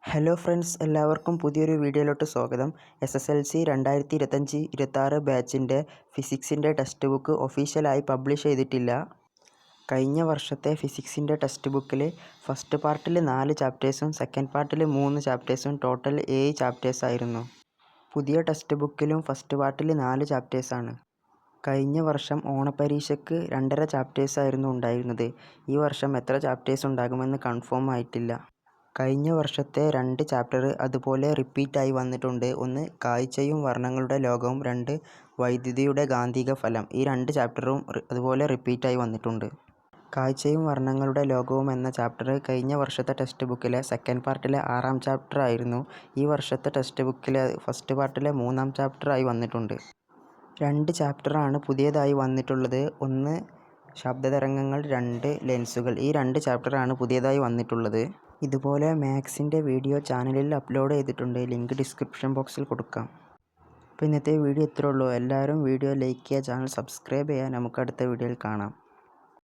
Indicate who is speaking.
Speaker 1: Hello friends, എല്ലാവർക്കും പുതിയൊരു വീഡിയോയിലോട്ട് സ്വാഗതം. SSLC 2025-26 ബാച്ചിൻ്റെ ഫിസിക്സിൻ്റെ ടെക്സ്റ്റ് ബുക്ക് ഒഫീഷ്യലായി പബ്ലിഷ് ചെയ്തിട്ടില്ല. കഴിഞ്ഞ വർഷത്തെ ഫിസിക്സിൻ്റെ ടെക്സ്റ്റ് ബുക്കിൽ ഫസ്റ്റ് പാർട്ടിൽ 4 ചാപ്റ്റേഴ്സും സെക്കൻഡ് പാർട്ടിൽ 3 ചാപ്റ്റേഴ്സും ടോട്ടൽ 7 ചാപ്റ്റേഴ്സായിരുന്നു. പുതിയ ടെക്സ്റ്റ് ബുക്കിലും ഫസ്റ്റ് പാർട്ടിൽ 4 ചാപ്റ്റേഴ്സാണ്. കഴിഞ്ഞ വർഷം ഓണപ്പരീക്ഷയ്ക്ക് 2.5 ചാപ്റ്റേഴ്സായിരുന്നു ഉണ്ടായിരുന്നത്. ഈ വർഷം എത്ര ചാപ്റ്റേഴ്സ് ഉണ്ടാകുമെന്ന് കൺഫേം ആയിട്ടില്ല. കഴിഞ്ഞ വർഷത്തെ 2 ചാപ്റ്റർ അതുപോലെ റിപ്പീറ്റായി വന്നിട്ടുണ്ട്. ഒന്ന് കാഴ്ചയും വർണ്ണങ്ങളുടെ ലോകവും, 2 വൈദ്യുതിയുടെ ഗാന്ധിക ഫലം. ഈ 2 ചാപ്റ്ററും അതുപോലെ റിപ്പീറ്റായി വന്നിട്ടുണ്ട്. കാഴ്ചയും വർണ്ണങ്ങളുടെ ലോകവും എന്ന ചാപ്റ്റർ കഴിഞ്ഞ വർഷത്തെ ടെക്സ്റ്റ് ബുക്കിലെ സെക്കൻഡ് പാർട്ടിലെ 6ാം ചാപ്റ്റർ ആയിരുന്നു. ഈ വർഷത്തെ ടെക്സ്റ്റ് ബുക്കിലെ ഫസ്റ്റ് പാർട്ടിലെ 3ാം ചാപ്റ്ററായി വന്നിട്ടുണ്ട്. 2 ചാപ്റ്ററാണ് പുതിയതായി വന്നിട്ടുള്ളത്. ഒന്ന് ശബ്ദതരംഗങ്ങൾ, 2 ലെൻസുകൾ. ഈ 2 ചാപ്റ്ററാണ് പുതിയതായി വന്നിട്ടുള്ളത്. ഇതുപോലെ മാത്സിൻ്റെ വീഡിയോ ചാനലിൽ അപ്ലോഡ് ചെയ്തിട്ടുണ്ട്. ലിങ്ക് ഡിസ്ക്രിപ്ഷൻ ബോക്സിൽ കൊടുക്കാം. അപ്പോൾ ഇന്നത്തെ വീഡിയോ ഇത്രയേ ഉള്ളൂ. എല്ലാവരും വീഡിയോ ലൈക്ക് ചെയ്യുക, ചാനൽ സബ്സ്ക്രൈബ് ചെയ്യുക. നമുക്ക് അടുത്ത വീഡിയോയിൽ കാണാം.